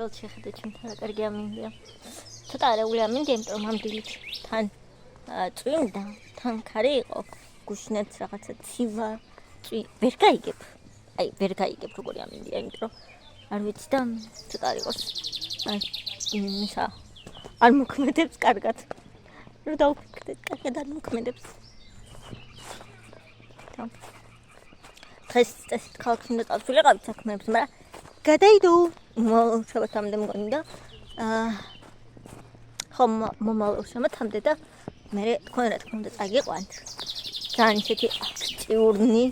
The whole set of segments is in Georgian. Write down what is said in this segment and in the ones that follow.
პირველად შეხედეთ ჩვენთან რა კარგი ამინდია. ცოტა არეული ამინდია, იმიტომ რომ ამ დილით თან წვიმდა, თან ქარი იყო, გუშინაც რაღაცა ცივა, ვერ გაიგებ. აი, ვერ გაიგებ როგორი ამინდია, იმიტომ რომ არ ვიცი და ცოტა არ იყოს. აი, ისა არ მოქმედებს კარგად. რომ დავფიქრდეთ, კარგად არ მოქმედებს. დღეს წესით ქალაქში უნდა წავსულიყავით საქმეებს, მაგრამ გადაიდო შაბათამდე მგონი და ხომ მომავალ შაბათამდე და მე თქვენ რა თქმა უნდა წაგიყვანთ. ძალიან ისეთი აქტიური,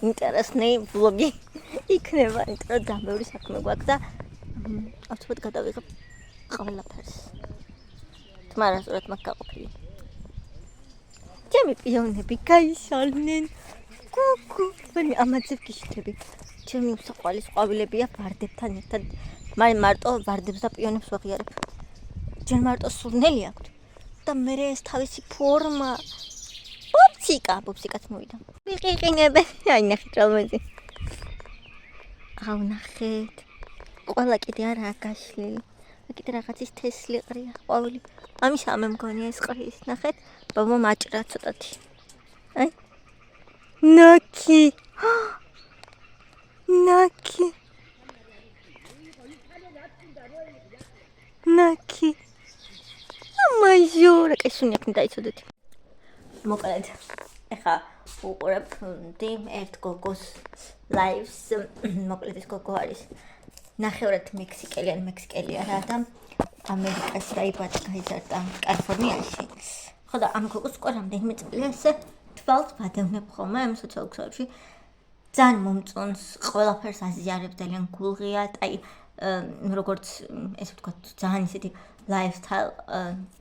ინტერესნი ვლოგი იქნება, იმიტომ რომ ძალიან ბევრი საქმე გვაქვს და ავთობად გადავიღებ ყველაფერს. თმარასურად მაგ გაყოფილი. ჩემი პიონები გაიშალნენ. კუკუ, ვენი ამაზე გიშთები. ჩემი უსაყვარლის ყვავილებია ვარდებთან ერთად. მარტო ვარდებს და პიონებს ვაღიარებ. ჯერ მარტო სურნელი აქვთ და მე ეს თავისი ფორმა. ბობსიკაც მოვიდა. ვიყიყინებენ. აი ნახეთ რომელზე. აუ ნახეთ. ყველა კიდე არაა გაშლილი. კიდე რაღაცის თესლი ყრია ყვავილი. ამისა მე მგონია ეს ყრის. ნახეთ. ბაბა მაჭრა ცოტათი. აი Naki. Naki. Naki. Amajora, კაი სუნიაკნი დაიცოდეთ. მოკლედ, ეხა უყურებ ერთ გოგოს ლაივს. მოკლედ ეს გოგო არის ნახევრად მექსიკელია რა და ამერიკაში დაიბადა, გაიზარდა კალიფორნიაში. ხო და ამ გოგოს უკვე რამდენიმე წელია ესე თვალს ვადევნებ ხოლმე ამ სოციალურ ქსელებში. ძალიან მომწონს, ყველაფერს აზიარებს, ძალიან გულღია, აი როგორც ესე ვთქვათ, ძალიან ისეთი lifestyle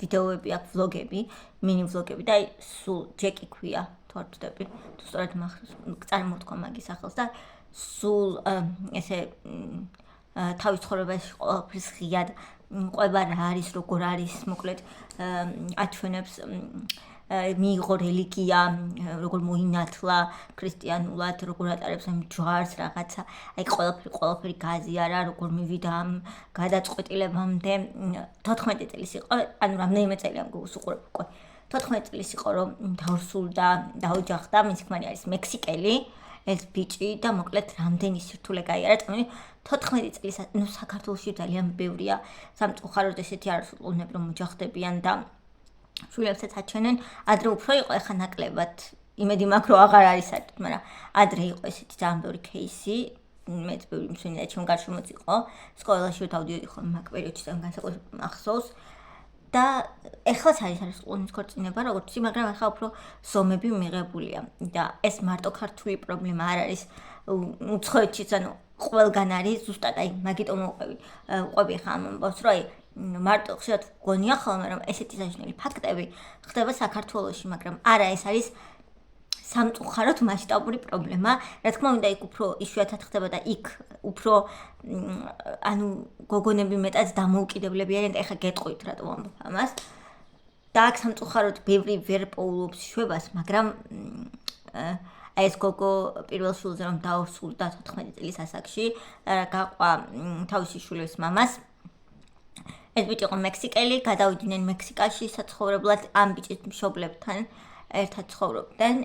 ვიდეოები აქვს, ვლოგები, მინი ვლოგები და აი სულ ჯეკი ქვია, თუ არ ვწდები, თუ სწორად წარმოვთქვა მაგის სახელს და სულ ესე თავის ცხოვრებაში ყველაფერს ღიად ყვება რა არის, როგორ არის, მოკლედ აჩვენებს მიიღო რელიგია, როგორ მოინათლა ქრისტიანულად, როგორ ატარებს ამ ჯვარს რაღაცა, აი ყველაფერი გააზიარა, როგორ მივიდა ამ გადაწყვეტილებამდე. 14 წლის იყო, ანუ რამდენიმე წელი ამ გოგოს უყურებ უკვე. 14 წლის იყო, რომ დავრსულდა, დაოჯახდა, მისი ქმარი არის მექსიკელი, ეს ბიჭი და მოკლედ რამდენი სირთულე გაიარა. წამი 14 წლის, ნუ საქართველოში ძალიან ბევრია სამწუხაროდ ესეთი არასრულყოფნები, რომ მოჯახდებიან და შვილებსაც აჩვენენ, ადრე უფრო იყო, ეხა ნაკლებად იმედი მაქვს, რომ აღარ არის საერთოდ, მაგრამ ადრე იყო ესეთი ძალიან ბევრი кейსი, მეც ბევრი მსვენი და ჩემ გარშემოც იყო, სკოლაში დავდიოდი ხოლმე მაგ პერიოდში ძალიან განსაკუთრებით მახსოვს და ეხლაც არის ყუნის ქორწინება, როგორც იცი, მაგრამ ახლა უფრო ზომები მიღებულია და ეს მარტო ქართული პრობლემა არ არის, უცხოეთშიც, ანუ ყველგან არის, ზუსტად აი მაგიტომ უყვები ხა ამ ამბავს, რომ აი მარტო ხშირად გონია ხოლმე რომ ესეთი საჭმელი ფაქტები ხდება საქართველოში, მაგრამ არა, ეს არის სამწუხაროდ მასშტაბური პრობლემა. რა თქმა უნდა, იქ უფრო იშვიათად ხდება და იქ უფრო ანუ გოგონები მეტად დამოუკიდებლები არიან და ეხა გეტყვით რატომ ამბობ ამას. და აქ სამწუხაროდ ბევრი ვერ პოულობს შვებას, მაგრამ აი ეს გოგო პირველ შვილზე რომ დაორსულდა 14 წლის ასაკში, გაყვა თავისი შვილის მამას. ეს ბიჭი იყო მექსიკელი, გადავიდნენ მექსიკაში საცხოვრებლად ამ ბიჭის მშობლებთან ერთად ცხოვრობდნენ.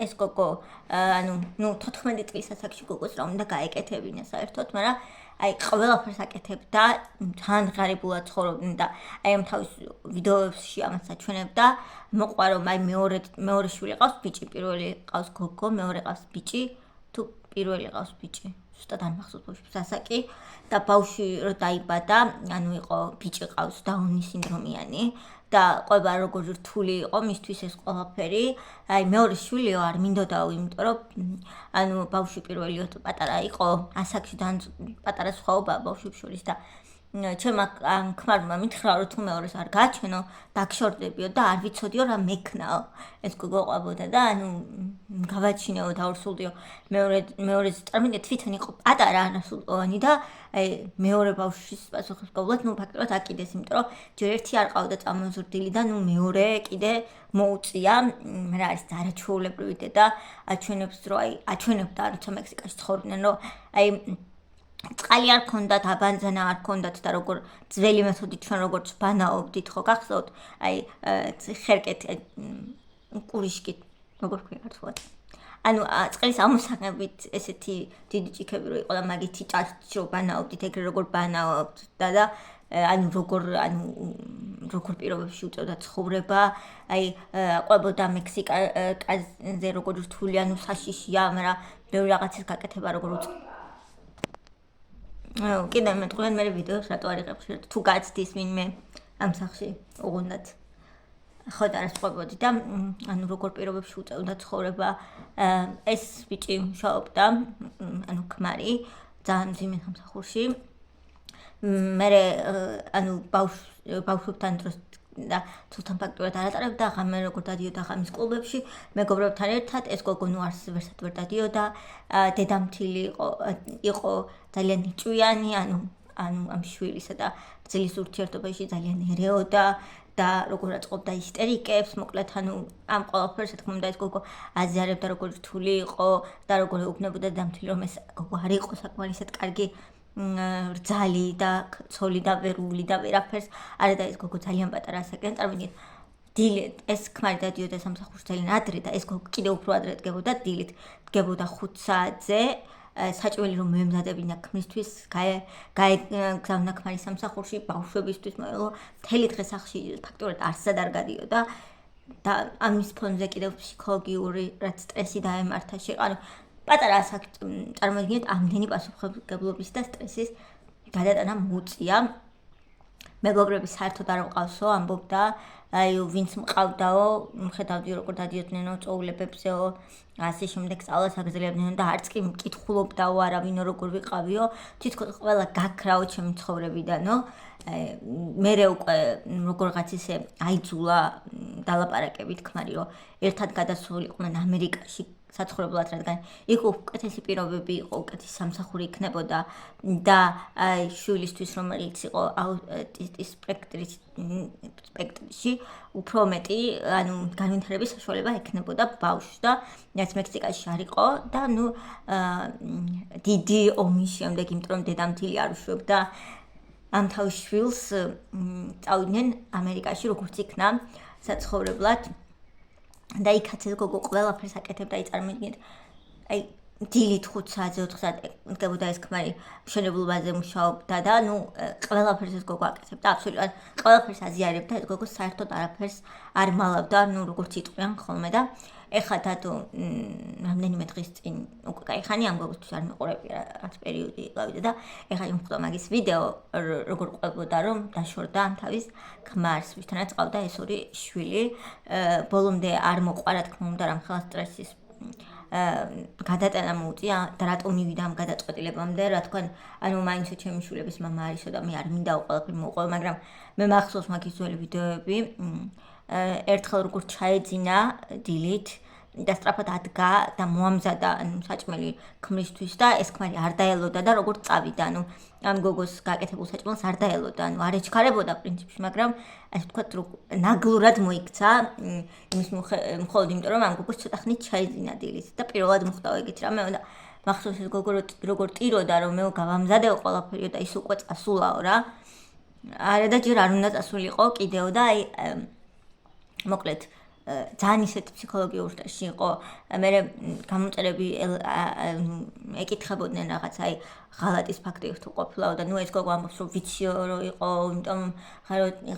ეს გოგო, ანუ 14 წლის ასაკში გოგოს რა უნდა გაეკეთებინა საერთოდ, მაგრამ აი ყველაფერს აკეთებდა, თან ღარიბულად ცხოვრობდნენ და აი ამ თავის ვიდეოებში ამას აჩვენებდა. მოყვა რომ აი მეორე შვილი ყავს ბიჭი, პირველი ყავს გოგო, მეორე ყავს ბიჭი, თუ პირველი ყავს ბიჭი. ზუსტად არ მახსოვს ბავშვის ასაკი და ბავშვი რო დაიბადა, ანუ იყო ბიჭი ყავს დაუნის სინდრომიანი და ყვება როგორ რთული იყო მისთვის ეს ყველაფერი. აი მეორე შვილიო არ მინდოდაო, იმიტომ რომ ანუ ბავშვი პირველიო პატარა იყო, ასაკში ძალიან პატარა სხვაობა ბავშვებს შორის და ჩემმა ქმარმა მითხრა რომ თუ მეორეს არ გააჩვენო, დაგშორდებიო და არ ვიცოდიო რა მექნაო. ეს გოგო ყვებოდა და ანუ გავაჩინეო, დავრსულდიო. მეორეც წარმინე თვითონ იყო პატარა არასრულოვანი და აი მეორე ბავშვის პასუხისმგებლად ნუ ფაქტობრივად აკიდეს, იმიტომ რომ ჯერ ერთი არ ყავდა წამოზრდილი და ნუ მეორე კიდე მოუწია, რა არის არაჩვეულებრივი და აჩვენებს რომ აი აჩვენებდა როცა მექსიკაში ცხოვრობდნენ, რომ აი წყალი არ ქონდათ, აბანძანა არ ქონდათ და როგორ ძველი მეთოდით ჩვენ როგორც ბანაობდით ხო გახსოვთ? აი ხერკეთ კურიშკით როგორ ქვია ქართულად? ანუ წყლის ამოსაღებით ესეთი დიდი ჭიქები რო იყო და მაგითი ჭაჭში რო ბანაობდით, ეგრე როგორ ბანაობთ და ანუ როგორ პირობებში უწევდა ცხოვრება, აი ყვებოდა მექსიკაზე როგორ რთული, ანუ საშიშია, მაგრამ ბევრი რაღაცის გაკეთება როგორ კიდე მე თქვენ მე ვიდეოს რატო არ იღებ ხშირად თუ გაცდის ვინმე ამ სახში უგუნდათ ხო და რას ყვებოდი და ანუ როგორ პირობებში უწევდა ცხოვრება ეს ბიჭი მუშაობდა ანუ ქმარი ძალიან მძიმე სამსახურში მე ანუ ბავშვებთან დროს და თვითონ ფაქტურად არ ატარებდა ღამე როგორ დადიოდა ღამის კლუბებში მეგობრებთან ერთად ეს გოგო ნუ არც ვერსად ვერ დადიოდა დედამთილი იყო ძალიან ნიჭვიანი ანუ ამ შვილისა და ძილის ურთიერთობაში ძალიან ერეოდა და როგორ აწყობდა ისტერიკებს მოკლედ ანუ ამ ყველაფერს თქმა უნდა ეს გოგო აზიარებდა როგორ რთული იყო და როგორ ეუბნებოდა დედამთილი რომ ეს გოგო არ იყო საკმარისად კარგი რძალი და ცოლი და ვერული და ვერაფერს არა და ეს გოგო ძალიან პატარა ასაკიდან წარმოგიდგენთ დილით ეს ქმარი დადიოდა სამსახურში ძალიან ადრე და ეს გოგო კიდევ უფრო ადრე დგებოდა დილით დგებოდა 5 საათზე საჭმელი რომ მეემზადებინა ქმრისთვის გაეგზავნა ქმარი სამსახურში ბავშვებისთვის მთელი დღე სახლში ფაქტობრივად არსად არ გადიოდა და ამის ფონზე კიდევ ფსიქოლოგიური რაც სტრესი დაემართა ანუ პატარა ასაკი წარმოიდგინეთ ამდენი პასუხისმგებლობის და სტრესის გადატანა მოუწია მეგობრები საერთოდ არ მყავსო ამბობდა აი ვინც მყავდაო ხედავდი როგორ დადიოდნენ წოულებებზეო ასე შემდეგ სწავლას აგრძელებდნენ და არც კი მკითხულობდაო არავინო როგორ ვიყავიო თითქოს ყველა გაქრაო ჩემი ცხოვრებიდანო მერე უკვე როგორღაც ისე აიძულა დალაპარაკებით ქმარი რომ ერთად გადასულიყვნენ ამერიკაში საცხოვრებლად რადგან იქ უკეთესი პირობები იყო უკეთესი სამსახური იქნებოდა და აი შვილისთვის რომელიც იყო აუტიზმის სპექტრში უფრო მეტი ანუ განვითარების საშუალება ექნებოდა ბავშვს და რაც მექსიკაში არ იყო და ნუ დიდი ომის შემდეგ იმიტომ რომ დედამთილი არ უშვებდა ამ თავის შვილს წავიდნენ ამერიკაში როგორც იქნა საცხოვრებლად და იქაც ეს გოგო ყველაფერს აკეთებდა აი წარმოიდგინეთ აი დილით 5 საათზე 4 საათზე დგებოდა ეს ქმარი მშენებლობაზე მუშაობდა და ნუ ყველაფერს ეს გოგო აკეთებდა აბსოლუტურად ყველაფერს აზიარებდა ეს გოგო საერთოდ არაფერს არ მალავდა ნუ როგორც იტყვიან ხოლმე და ეხლა დადო რამდენიმე დღის წინ უკვე кайხანი ამ გოგოსთვის არ მიყურებია რაც პერიოდი გავიდა და ეხლა იმხდო მაგის ვიდეო როგორ ყვებოდა რომ დაშორდა ამ თავის ქმარს ვისთანაც ყავდა ეს ორი შვილი ბოლომდე არ მოყვარა თქმა უნდა რამხელა სტრესის გადატანა მოუწია და რატომ მივიდა ამ გადაწყვეტილებამდე რა თქვა ანუ მაინც ჩემი შვილების მამა არისო და მე არ მინდა ყველაფერი მოუყვება მაგრამ მე მახსოვს მაგის ძველი ვიდეოები ერთხელ როგორ ჩაეძინა დილით და სწრაფად ადგა და მოამზადა საჭმელი ქმრისთვის და ეს ქმარი არ დაელოდა და როგორ წავიდა ანუ ამ გოგოს გაკეთებულ საჭმელს არ დაელოდა ანუ არ ეჩქარებოდა პრინციპში მაგრამ ასე ვთქვათ ნაგლურად მოიქცა იმის მხოლოდ იმიტომ რომ ამ გოგოს ცოტა ხნით ჩაეძინა დილით და პირველად მოხდა ეგეთი რამე და მახსოვს ეს გოგო როგორ ტიროდა რომ მე გავამზადეო ყველაფერი და ის უკვე წასულაო რა არა და ჯერ არ უნდა წასულიყო კიდეო და აი მოკლედ ძალიან ისეთ ფსიქოლოგიურ სტრესში იყო მე გამომწერები ეკითხებოდნენ რაღაც აი ღალატის ფაქტი თუ ყოფილაო და ნუ ეს გოგო ამბობს რომ ვიციო რომ იყო იმიტომ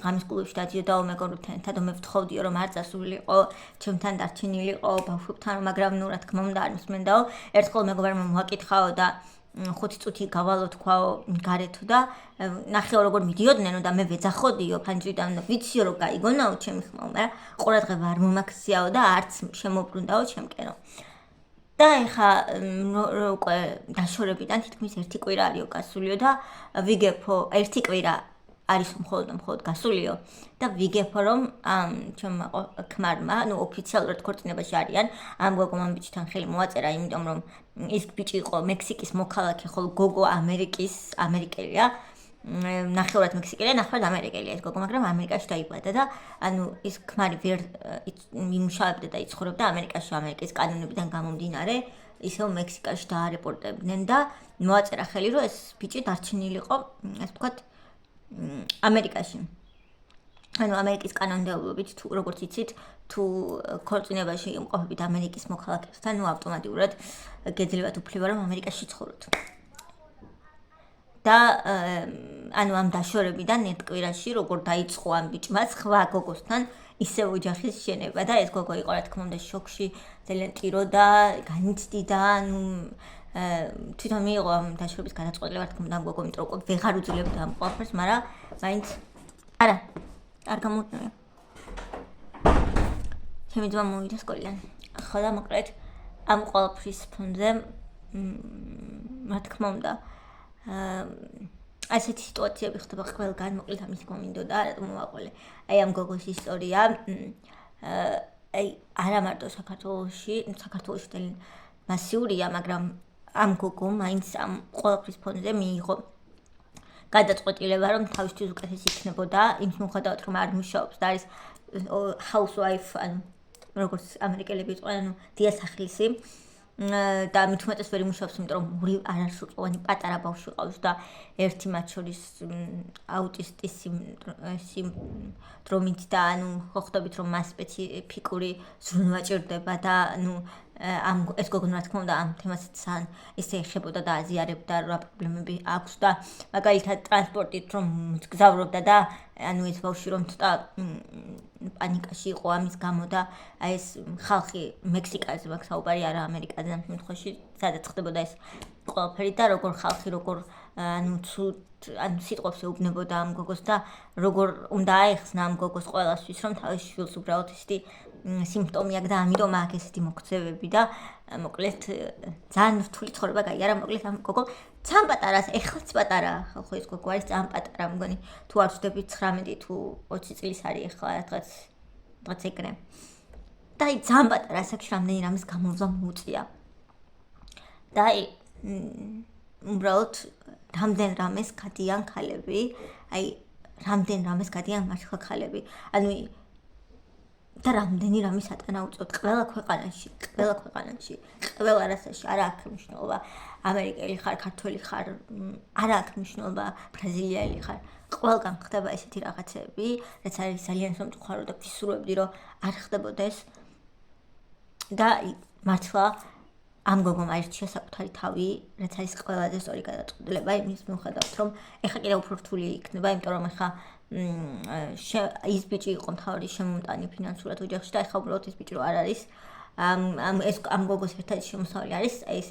ღამის კლუბში დადიოდაო მეგობრებთან ერთად მე ვთხოვდიო რომ არ წასულიყო ჩემთან დარჩენილიყო ბავშვებთან მაგრამ ნუ რა თქმა უნდა არ მსმენდაო ერთხელ მეგობრებმა მოაკითხაო და 5 წუთი გავალო თქვაო გარეთო და ნახეო როგორ მიდიოდნენ და მე ვეძახოდიო ფანჯრიდან და ვიციო რომ გაიგონაო ჩემი ხმა მაგრამ ყურადღება არ მომაქციაო და არც შემოbrundaო ჩემკენო და ეხა უკვე დაშორებიდან თითქმის 1 კვირა არისო გასულიო და ვიგებო 1 კვირა არის მხოლოდ გასულიო და ვიგებო რომ ჩემმა ქმარმა ნუ ოფიციალურად ქორწინებაში არიან ამ გოგომ ამ ბიჭთან ხელი მოაწერა იმიტომ რომ ის ბიჭი იყო მექსიკის მოქალაქე ხოლო გოგო ამერიკელია ნახევრად მექსიკელია ნახევრად ამერიკელია ეს გოგო მაგრამ ამერიკაში დაიბადა და ანუ ის ქმარი ვერ იმუშავებდა და იცხოვრებდა ამერიკაში ამერიკის კანონებიდან გამომდინარე ისევ მექსიკაში დაარეპორტებდნენ და მოაწერა ხელი, რომ ეს ბიჭი დარჩენილიყო, ასე ვთქვათ, ამერიკაში. ანუ ამერიკის კანონმდებლობით თუ როგორც იცით, თუ ქორწინებაში იმყოფებით ამერიკის მოქალაქეებთან, ავტომატურად გეძლევათ უფლება, რომ ამერიკაში ცხოვროთ. და ანუ ამ დაშორებიდან ერთ კვირაში როგორ დაიწყო ამ ბიჭმა სხვა გოგოსთან ისევ ოჯახის შენება და ეს გოგო იყო რა თქმა უნდა შოკში, ძალიან ტიროდა, განიცდიდა, ანუ თვითონ მიიღო ამ დაშორების გადაწყვეტილება, რა თქმა უნდა ამ გოგო იმიტომ რომ ვეღარ უძლებდა ამ ყველაფერს, მაგრამ მაინც არა, არ გამოდნია. ჩემი ძმა მოვიდა სკოლიდან. ხო და მოკლედ ამ ყველაფრის ფონზე რა თქმა უნდა ასეთი სიტუაციები ხდება ყველგან, მოკლედ ამის მომინდოდა, რატომ მოვაყოლე. აი ამ გოგოს ისტორია, აი არა მარტო საქართველოში ძალიან მასიურია, მაგრამ ამ გოგო მაინც ამ ყველაფრის ფონზე მიიღო გადაწყვეტილება, რომ თავისთვის უკეთესი იქნებოდა, იმის მიუხედავად, რომ არ მუშაობს და არის housewife, ანუ როგორც ამერიკელები იყვნენ, ანუ დიასახლისი. და მით უმეტეს ვერ იმუშავებს, იმიტომ რომ ორი არასრულწლოვანი პატარა ბავშვი ყავს და ერთი მათ შორის აუტისტის სინდრომით და ანუ ხვდებით რომ მას სპეციფიკური ზრუნვა ჭირდება და ანუ ეს გოგო რა თქმა უნდა ამ თემასაც ძალიან ისე ეხებოდა და აზიარებდა რა პრობლემები აქვს და მაგალითად ტრანსპორტით რომ გზავრობდა და ანუ ეს ბავშვი რომ ცოტა პანიკაში იყო ამის გამო და აი ეს ხალხი მექსიკაზე მაგ საუბარი არა ამერიკაზე ამ შემთხვევაში სადაც ხდებოდა ეს ყველაფერი და როგორ ხალხი როგორ ანუ სიტყვებს ეუბნებოდა ამ გოგოს და როგორ უნდა აეხსნა ამ გოგოს ყველასთვის რომ თავის შვილს უბრალოდ ისეთი სიმპტომი აქვს და ამიტომ აქვს ესეთი მოქცევები და მოკლედ ძალიან რთული ცხოვრება გაიარა მოკლედ ამ გოგო ძალიან პატარას ეხლაც პატარაა ხო ეს გოგო არის ძალიან პატარა მგონი თუ არ ვცდები 19 თუ 20 წლის არის ეხლა რაღაც ეგრე და აი ძალიან პატარა ასაკში რამდენი რამის გამოვზა მოუწია და აი უბრალოდ რამდენ რამეს გადიან ქალები აი რამდენ რამეს გადიან მართლა ქალები ანუ და რამდენი რამის ატანა უწევთ ყველა ქვეყანაში, ყველა რასაში არა აქვს მნიშვნელობა ამერიკელი ხარ, ქართველი ხარ, არა აქვს მნიშვნელობა ბრაზილიელი ხარ. ყველგან ხდება ესეთი რაღაცები, რაც არის ძალიან სამწუხარო და ვისურვებდი, რომ არ ხდებოდეს. და მართლა ამ გოგომ აირჩია საკუთარი თავი, რაც არის ყველაზე სწორი გადაწყვეტილება იმის მიუხედავად, რომ ეხლა კიდევ უფრო რთული იქნება, იმიტომ რომ ეხლა ის ბიჭი იყო მთავარი შემომტანი ფინანსურად ოჯახში და ეხლა უბრალოდ ეს ბიჭი რო არ არის ამ გოგოს ერთადერთი შემოსავალი არის ეს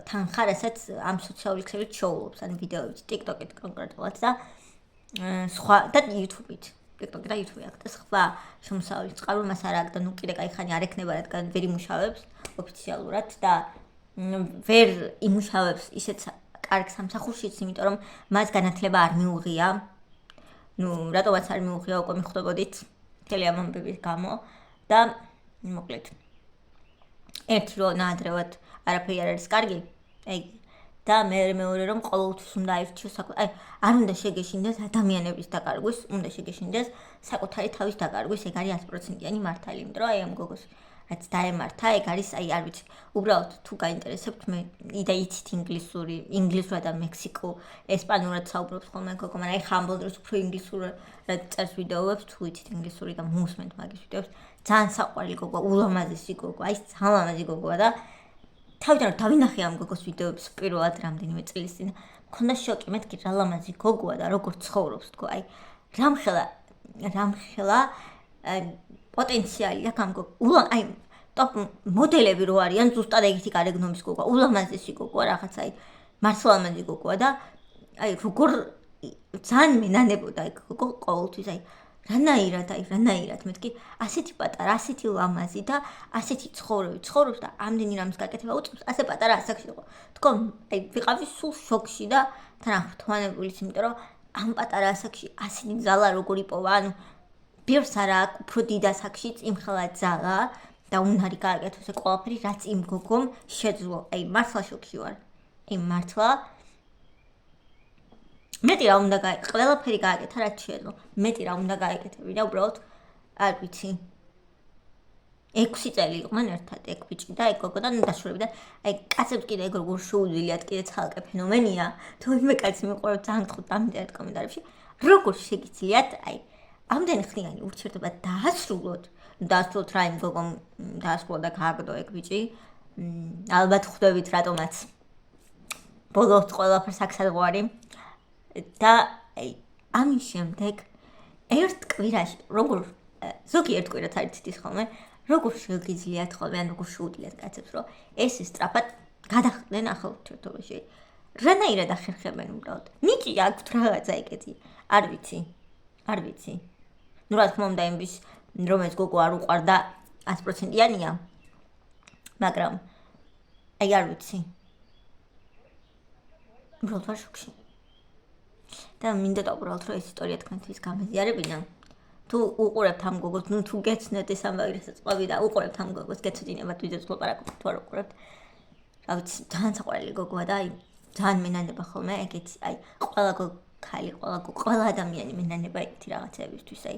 თანხა, რასაც ამ სოციალური ქსელით შოულობს, ან ვიდეოებით, TikTok-ით კონკრეტულად და სხვა და YouTube-ით. TikTok-ი და YouTube-ი აქვს და სხვა შემოსავალი წყარო მას არ აქვს და ნუ კიდე კაი ხანი არ ექნება, რადგან ვერ იმუშავებს ოფიციალურად და ვერ იმუშავებს ისეთ კარგ სამსახურშიც, იმიტომ რომ მას განათლება არ მიუღია. ნუ რატომაც არ მიუღია უკვე მიხვდებოდით მთელი ამ ამბების გამო და მოკლედ ერთი რო ნაადრევად არაფერი არ არის კარგი აი და მეორე რომ ყოველთვის უნდა აირჩიოს აი არ უნდა შეგეშინდეს ადამიანების დაკარგვის უნდა შეგეშინდეს საკუთარი თავის დაკარგვის ეგ არის 100%-იანი მართალი იმიტომ რომ აი ამ გოგოს რაც დაემართა ეგ არის აი არ ვიცი უბრალოდ თუ გაინტერესებთ მე და იცით ინგლისურად და მექსიკო ესპანურად საუბრობს ხოლმე გოგო მაგრამ აი ხამბოლ დროს უფრო ინგლისურად წერს ვიდეოებს თუ იცით ინგლისური და მოусმენთ მაგის ვიდეოებს ძალიან საყვარელი გოგოა ულამაზესი გოგოა აი ძალიან ლამაზი გოგოა და თავიდან დავინახე ამ გოგოს ვიდეოებს პირველად რამდენიმე წლის წინ მქონდა შოკი მეთქი რა ლამაზი გოგოა და როგორ ცხოვრობს თქო აი რამხელა პოტენციალი აქვს ამ გოგო აი ტოპ მოდელები რო არიან ზუსტად ეგეთი გარეგნობის გოგოა ულამაზესი გოგოა რაღაც აი მართლა ლამაზი გოგოა და აი როგორ ძალიან მენანებოდა აი გოგო ყოველთვის აი რანაირად მეთქი ასეთი პატარა ასეთი ლამაზი და ასეთი ცხოვრობს და ამდენი რამის გაკეთება უწევს ასე პატარა ასაკში იყო თქო აი ვიყავი სულ შოკში და თან აღფრთოვანებულიც იმიტომ რომ ამ პატარა ასაკში ასეთი ძალა როგორ იპოვა ანუ ბევრს არა აქვს უფრო დიდ ასაკშიც იმხელა ძალა და უნარი გააკეთოს ეს ყველაფერი რაც იმ გოგომ შეძლო აი მართლა შოკში ვარ აი მართლა მეტი რა უნდა ყველაფერი გააკეთა რაც შეძლო მეტი რა უნდა გააკეთებინა უბრალოდ არ ვიცი 6 წელი იყვნენ ერთად, ეგ ბიჭი და ეგ გოგო და დაშორებიდან, აი კაცებს კიდე ეგ როგორ შეუძლიათ კიდე ცალკე ფენომენია, თუ იმე კაცი მიყვარებთ ძალიან გთხოვთ ამიტომ კომენტარებში, როგორ შეგიძლიათ, აი ამდენი ხნიანი ურთიერთობა დაასრულოთ რა იმ გოგომ დაასრულა და გააგდო ეგ ბიჭი, ალბათ ხვდებით რატომაც ბოლოს ყველაფერს აქსადღვარი და აი ამის შემდეგ ერთ კვირაში როგორ ზოგი ერთ კვირაც არის თითის ხოლმე როგორ შეგიძლიათ ხოლმე ან როგორ შეუძლიათ კაცებს რომ ეს სწრაფად გადახდნენ ახალ ურთიერთობაში რანაირად ახერხებენ უბრალოდ ნიკი აქვთ რაღაცა ეგეთი არ ვიცი ნუ რა თქმა უნდა იმის რომ ეს გოგო არ უყვარდა 100%-იანია მაგრამ აი არ ვიცი უბრალოდ ვარ შოქში და მინდა უბრალოდ რომ ეს ისტორია თქვენთვის გამეზიარებინა თუ უყურებთ ამ გოგოს ნუ თუ გეცნეთ ეს ამბავი რასაც ყვები და უყურებთ ამ გოგოს გეცოდინებათ ვიდეოს ლაპარაკობთ თუ არ უყურებთ რა ვიცი ძალიან საყვარელი გოგოა და აი ძალიან მენანება ხოლმე ეგეთი აი ყველა ქალი ყველა ადამიანი მენანება ეგეთი რაღაცებისთვის აი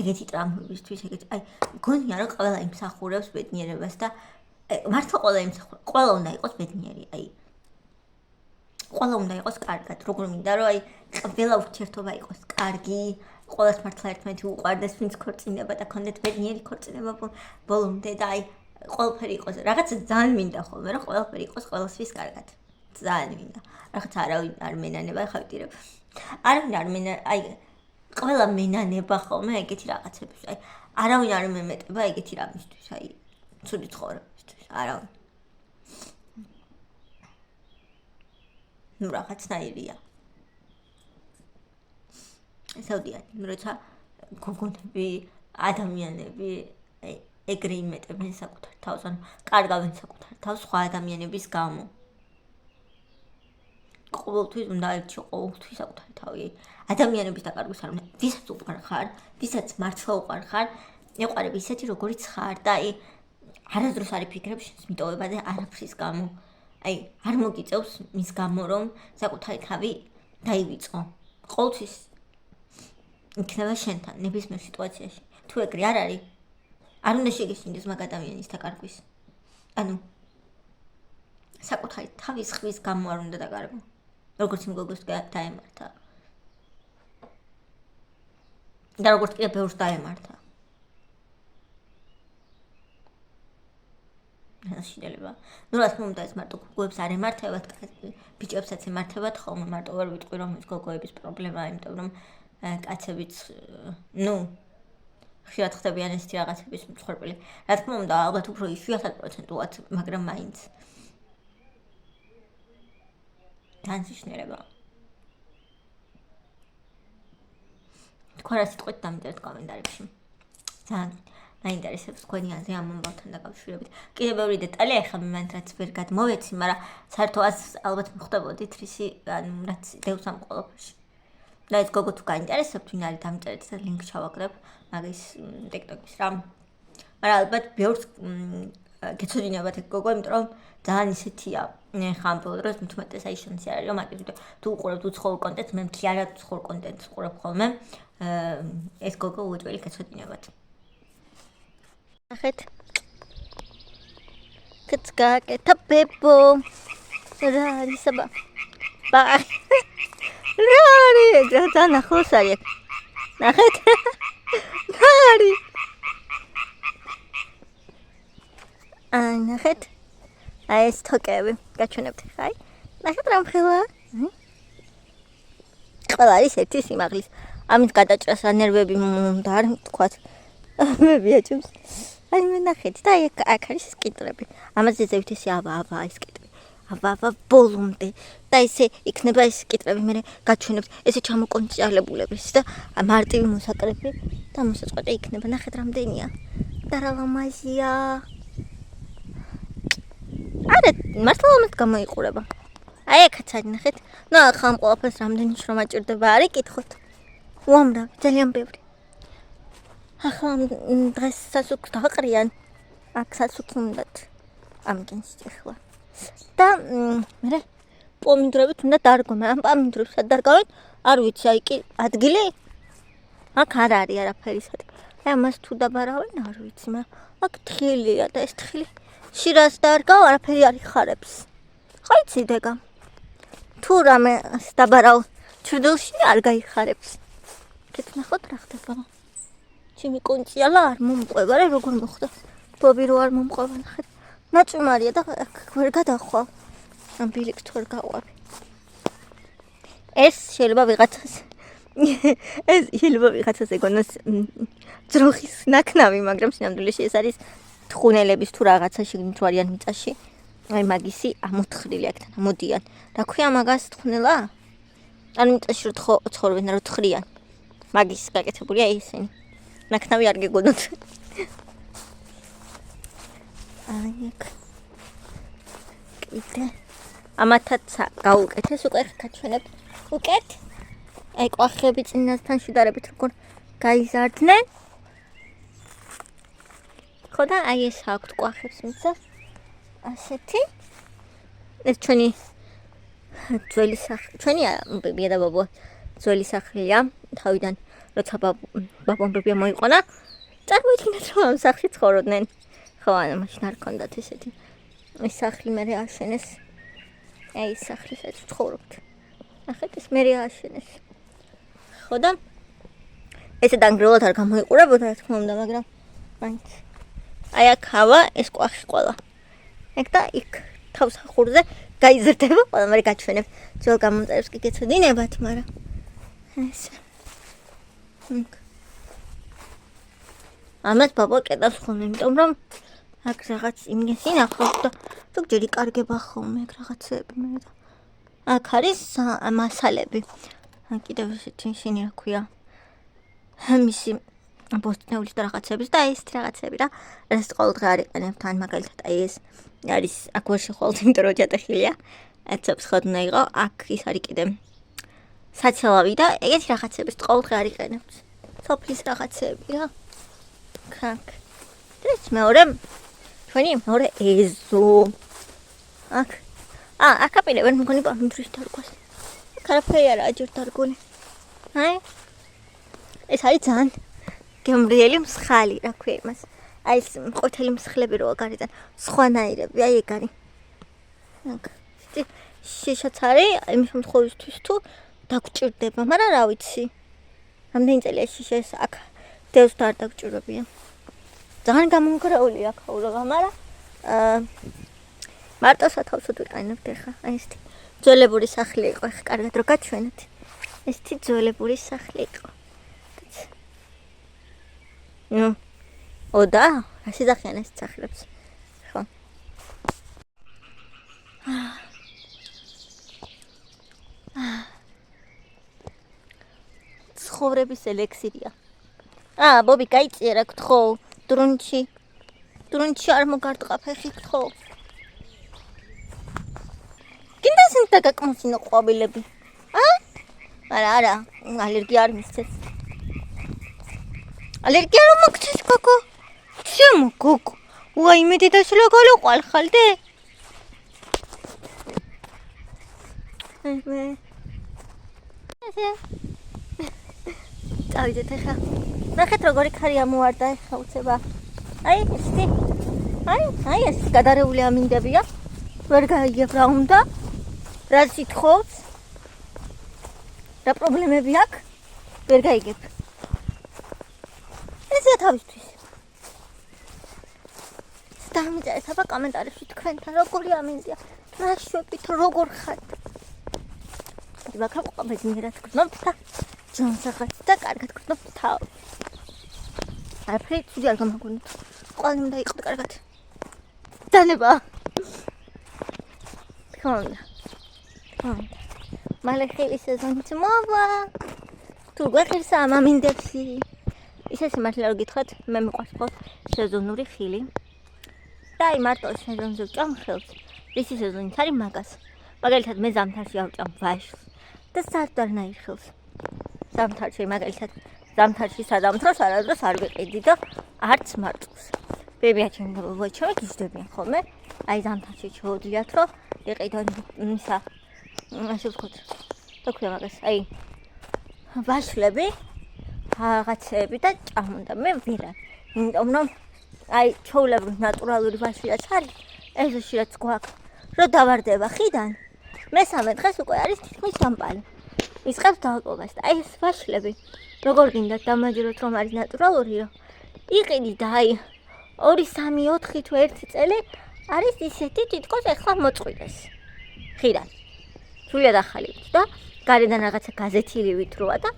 ეგეთი ტრამვებისთვის ეგეთი აი გონია რომ ყველა იმსახურებს ბედნიერებას და მართლა ყველა იმსახურებს ყველა უნდა იყოს ბედნიერი აი ყველა უნდა იყოს კარგად როგორ მინდა რომ აი ყველა ურთიერთობა იყოს კარგი ყველას მართლა ერთმანეთი უყვარდეს ვინც ქორწინება და კონდეთ ბედნიერი ქორწინება ბოლომდე და აი ყველაფერი იყოს რაღაცა ძალიან მინდა ხოლმე რომ ყველაფერი იყოს ყველასთვის კარგად ძალიან მინდა რაღაცა არავინ არ მენანება ხა ვიტირებ არავინ არ მენა აი ყველა მენანება ხოლმე ეგეთი რაღაცების აი არავინ არ მემეტება ეგეთი რამისთვის აი ცუდი ცხოვრებისთვის არავინ ნუ რაღაცნაირია საუდიანი როცა გოგონები ადამიანები ეგრე იმეტებენ საკუთარ თავს ან კარგავენ საკუთარ თავს სხვა ადამიანების გამო ყოველთვის უნდა აირჩიო ყოველთვის საკუთარი თავი ადამიანების დაკარგვის არ უნდა ვისაც უყვარ ხარ ვისაც მართლა უყვარ ხარ ეყარებ ისეთი როგორიც ხარ და აი არასდროს არ იფიქრებ შენს მიტოვებაზე არაფრის გამო აი არ მოგიწევს მის გამო რომ საკუთარი თავი დაივიწყო ყოველთვის იქნება შენთან ნებისმიერ სიტუაციაში თუ ეგრე არ არის არ უნდა შეგეშინდეს მაგ ადამიანის დაკარგვის ანუ საკუთარი თავის ხვის გამო არ უნდა დაკარგო როგორც იმ გოგოს დაემართა და როგორც კიდე ბევრს დაემართა შინელება ნუ რა თქმა უნდა ეს მარტო გოგოებს არ ემართებათ ბიჭებსაც ემართებათ ხოლმე მარტო ვერ ვიტყვი რომ ეს გოგოების პრობლემაა იმიტომ რომ კაცებიც ნუ ხშირად ხდებიან ესეთი რაღაცების მსხვერპლი რა თქმა უნდა ალბათ უფრო იშვიათად%-ად მაგრამ მაინც განსიშნელება თქვენ რა სიტყვით დამიწერეთ კომენტარებში ძალიან მაინტერესებს თქვენი აზრი ამ ამბავთან დაკავშირებით კიდევ ბევრი დეტალი ახლა მე მანდ რაც ვერ გადმოვეცი მაგრამ საერთოდ ალბათ მოხდებოდით რისი ანუ რაც დევს ამ ყველაფერში და ეს გოგო თუ გაინტერესებთ ვინ არის დამიწერეთ და ლინკს ჩავაკრებ მაგის TikTok-ის რამ მაგრამ ალბათ ბევრს გეცოდინებათ ეგ გოგო იმიტომ რომ ძალიან ისეთია ხა ამ ბოლო დროს მთმეტეს აი შანსი არის რომ მაგის თუ უყურებთ უცხოურ კონტენტს მე მთლიანად უცხოურ კონტენტს უყურებ ხოლმე ეს გოგო უჭველი გეცოდინებათ ნახეთ კაცკაკეთა ბებო რა არის საბა ბაი რა არის ძალიან ახლოს არის ნახეთ რა არის ნახეთ აი ეს თოკები გაჩვენებთ ხაი ნახეთ რა მხელა ყველა არის ერთი სიმაღლის ამით გადაჭრას ნერვები უნდა არ თქვათ მე ვიაჭებს აი მე ნახეთ და აქ არის სკიტრები ამაზე ზევით ესე აბა ეს სკიტრი აბა ბოლომდე და ესე იქნება ეს სკიტრები მე გაჩვენებთ ესე ჩამოკონჭალებულების და მარტივი მოსაკრეფი და მოსაწყვეტი იქნება ნახეთ რამდენია და რა ლამაზია არა მართლა ამით გამოიყურება აი აქაც არის ნახეთ ნუ ახლა ამ ყველაფერს რამდენი შრომა ჭირდება არის კითხოთ უამრავი ძალიან ბევრი ახლა დღეს სასუქს დაყრიან აქ სასუქი უნდათ ამგენს ახლა და მე პომინდრებით უნდა დარგო მაგრამ პომინდრებს არ დარგავენ არ ვიცი აი კი ადგილი აქ არ არის არაფერი სად ამას თუ დაბარავენ არ ვიცი, მაგრამ აქ თხილია და ეს თხილი შირას დარგავ არაფერი არ იხარებს. ხო იცი დეგა. თუ რამე დაბარავ ჩრდილში არ გაიხარებს. კეთნახოთ რა ხდება. ჩემი კონჭიალა არ მომყვება რა როგორ მოხდა. ბობი რო არ მომყვება ნახეთ. ნაჭმარია და ვერ გადახვალ. ამ ბილიკს თუ არ გავყვები. ეს შეიძლება ვიღაცას ეგონოს ძროხის ნაქნავი, მაგრამ სინამდვილეში ეს არის თხუნელების თუ რაღაცა შეგნით რო არიან მიწაში. აი მაგისი ამოთხრილი აქთან ამოდიან. რა ქვია მაგას თხუნელა? ანუ მიწაში რო ცხოვრობენ რო თხრიან. მაგის გაკეთებულია ისინი. ნაქნავი არ გეგონოთ. აი ეგ. კიდე ამათაც გაუკეთეს უკვე გაჩვენებთ. უკეთ. აი ყვახები წინასთან შედარებით როგორ გაიზარდნენ. ხო და აი ეს აქვთ ყვახებს მიწა. ასეთი. ეს ჩვენი ძველი სახლი. ჩვენი ბებია და ბაბა ძველი სახლია. თავიდან როცა ბაბამბებია მოიყვანა, წარმოიდგინეთ რომ ამ სახლში ცხოვრობდნენ. ხო, ანუ მაშინ არ ქონდათ ესეთი. ეს სახლი მე ააშენეს. აი ეს სახლი სადაც ცხოვრობთ. ნახეთ ეს მე ააშენეს. ხო და ესე დანგრეულად არ გამოიყურებოდა რა თქმა უნდა, მაგრამ მაინც აი აქ ჰავა ეს ყვახი ყველა. ეგ და იქ თავსახურზე გაიზრდება, ყველა მე გაჩვენებ. ძველ გამომწერებს კი გეცოდინებათ, მაგრამ ეს ამას ბაბა კედავს ხოლმე, იმიტომ რომ აქ რაღაც იმის ინახავს და ზოგჯერ იკარგება ხოლმე ეგ რაღაცები მე და აქ არის მასალები. კიდევ ესეთი ისინი რა ქვია. მისი ბოსტნეულის და რაღაცების და ეს რაღაცები რა. ეს ყოველდღე არ იყენებთ, ან მაგალითად აი ეს არის აქ ვერ შეხვალთ, იმიტომ რომ ჯატეხილია. აცებს ხოდნა იყო, აქ ის არის კიდე საცელავი და ეგეთი რაღაცების ყოველდღე არ იყენებთ. სოფლის რაღაცები რა. ქაკ. ეს მეორე ჩვენი მეორე ეზო. აქ აკაპირებენ მგონი პარმიტრის დარგვას. კარაფერი არა ჯერ დარგული. აი ეს არის ძალიან გემრიელი მსხალი, რა ქვია იმას. აი ეს ყვითელი მსხლები როა გარედან სხვანაირები, აი ეგ არის. აქ შიშაც არის, იმის შემთხვევისთვის თუ დაგჭირდება, მაგრამ რა ვიცი. რამდენი წელია შიშეს აქ დევს და არ დაგჭირებია. ძალიან გამონგრეულია ქაურობა, მაგრამ მარტო სათავსოდ ვიყენებთ ახლა. აი ესეთი ძველებური სახლი იყო, ახლა კარგად რო გაჩვენეთ. ესეთი ძველებური სახლი იყო. და რა შეძახიან ეს სახლებს. ხო. ცხოვრების ელექსირია. ბობი გაიწია რა გთხოვ, დრუნჩი არ მოგარტყა ფეხი გთხოვ. გინდა სენ დაგაკმოსინო ყვავილები. არა, ალერგია არ მისცეს. ალერგია რომ მოგცეს გოგო? ჩემო გოგო, უაი იმედი დასულა გალოყვალ ხალდე? წავიდეთ ახლა. ნახეთ როგორი ქარი ამოვარდა ახლა უცება. აი ესეთი. აი ეს გადარეული ამინდებია. ვერ გაიგებ რა უნდა. რა სიტყვს? რა პრობლემები აქვს? ვერ გაიგებ. ესეა თავისთვის. დამიწერეთ აბა კომენტარებში თქვენთან როგორი ამინდია. რა შვებით როგორ ხართ? ვაკა ბედნიერად გქნობთ და ჯანსაღად და კარგად გქნობთ თავ. არაფერი ცუდი არ გამაგონოთ. ყველამ უნდა იყოთ კარგად. დანება. თქონდა. მალე ხილის სეზონიც მოვა. თუ გვეხილსა მამინდებში. ისე სიმართლე რომ გითხრათ, მე მიყვარს ხო სეზონური ხილი. და აი მარტო სეზონზე ვჭამ ხელს. რისი სეზონიც არის მაგას. მაგალითად მე ზამთარში ავჭამ ვაშლს და სარდარნაირ ხელს. ზამთარში მაგალითად ზამთარში სადამთროს არადროს არ ვიყიდი და არც მარტოს. ბებია ჩემი ვაჩო გიждებიან ხოლმე. აი ზამთარში ჩაოდიათ რომ იყიდონ ისა ასე ვთქვათ. თქვია მაგას აი ვაშლები რაღაცები და ჭამონდა. მე ვერა. იმიტომ რომ აი ჩვეულებრივ ნატურალური ვაში რაც არის, ეზოში რაც გვაქვს, რომ დავარდება ხიდან, მესამე დღეს უკვე არის თითქმის დამპალი. იწყებს დაალპობას და აი ეს ვაშლები, როგორ გინდათ დამაჯეროთ რომ არის ნატურალური, რომ იყიდი და აი 2, 3, 4 თუ 1 წელი არის ისეთი თითქოს ეხლა მოწყვიტეს. ხიდან. სულიად ახალი ვით და გარედან რაღაცა გაზეთილივით როა და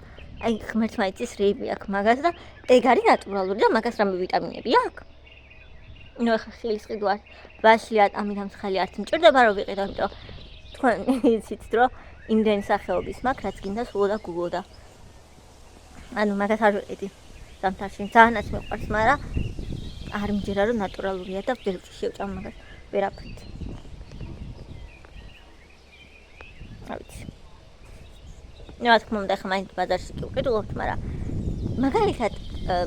აი ღმერთმა იცის რეიბი აქვს მაგას და ეგ არის ნატურალური და მაგას რამე ვიტამინები აქვს. ნუ ახლა ხილის ყიდვა ვაშლია, ამიტომ ხალი არც მჭირდება რომ ვიყიდო, იმიტომ თქვენ იცით რომ იმდენი სახეობის მაქვს, რაც გინდა სულოდა გულოდა. ანუ მაგას არ ვიყიდი. ზამთარში ძალიანაც მიყვარს, მაგრამ არ მჯერა რომ ნატურალურია და ვერ შევჭამ მაგას ვერაფრით. არ ვიცი. ნუ რა თქმა უნდა ახლა მაინც ბაზარში კი ვყიდულობთ, მაგრამ მაგალითად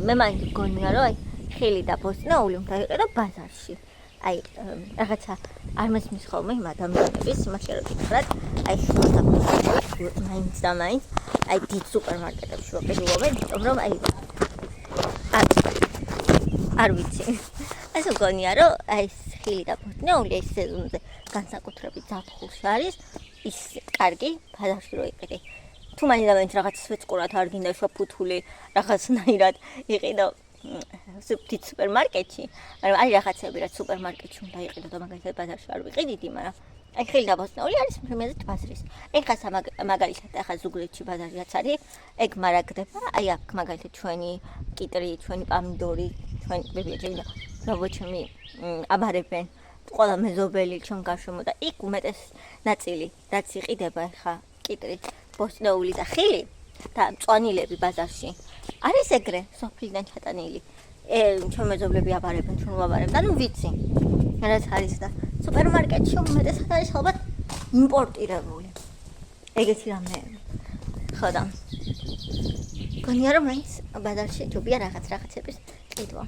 მე მაინც გონია რომ აი ხილი და ბოსტნეული უნდა იყიდო ბაზარში. აი რაღაცა არ მესმის ხოლმე იმ ადამიანების იმაში რომ გითხრათ, აი ხილთა ბოსტნეული მაინც და მაინც აი დიდ სუპერმარკეტებში ვყიდულობენ, იმიტომ რომ აი არ ვიცი. ასე გონია რომ აი ხილი და ბოსტნეული ეს სეზონზე განსაკუთრებით ზაფხულში არის ის კარგი ბაზარში რო იყიდე. თუ მაინც და მაინც რაღაც სვეწყურად არ გინდა შოფუთული რაღაცნაირად იყიდო დიდ სუპერმარკეტში, მაგრამ არის რაღაცები რაც სუპერმარკეტში უნდა იყიდო და მაგალითად ბაზარში არ ვიყიდიდი, მაგრამ აი ხილი და ბოსტნეული არის მემეზეთ ბაზრის. ეხლა მაგალითად ახლა ზუგდიდში ბაზარი რაც არის, ეგ მარაგდება, აი აქ მაგალითად ჩვენი კიტრი, ჩვენი პამიდორი, ჩვენი ბებიაჭენა, რობოჩემი აბარებენ ყველა მეზობელი ჩვენ გარშემო და იქ უმეტეს ნაწილი რაც იყიდება ახლა კიტრი, ბოსტნეული და ხილი და მწვანილები ბაზარში არის ეგრე სოფლიდან ჩატანილი. ჩვენ მეზობლები აბარებენ, ჩვენ ვაბარებთ, ანუ ვიცი რაც არის და სუპერმარკეტში უმეტესად არის ალბათ იმპორტირებული. ეგეთი რამეები. ხო და გონია რომ მაინც ბაზარში ჯობია რაღაცების ყიდვა.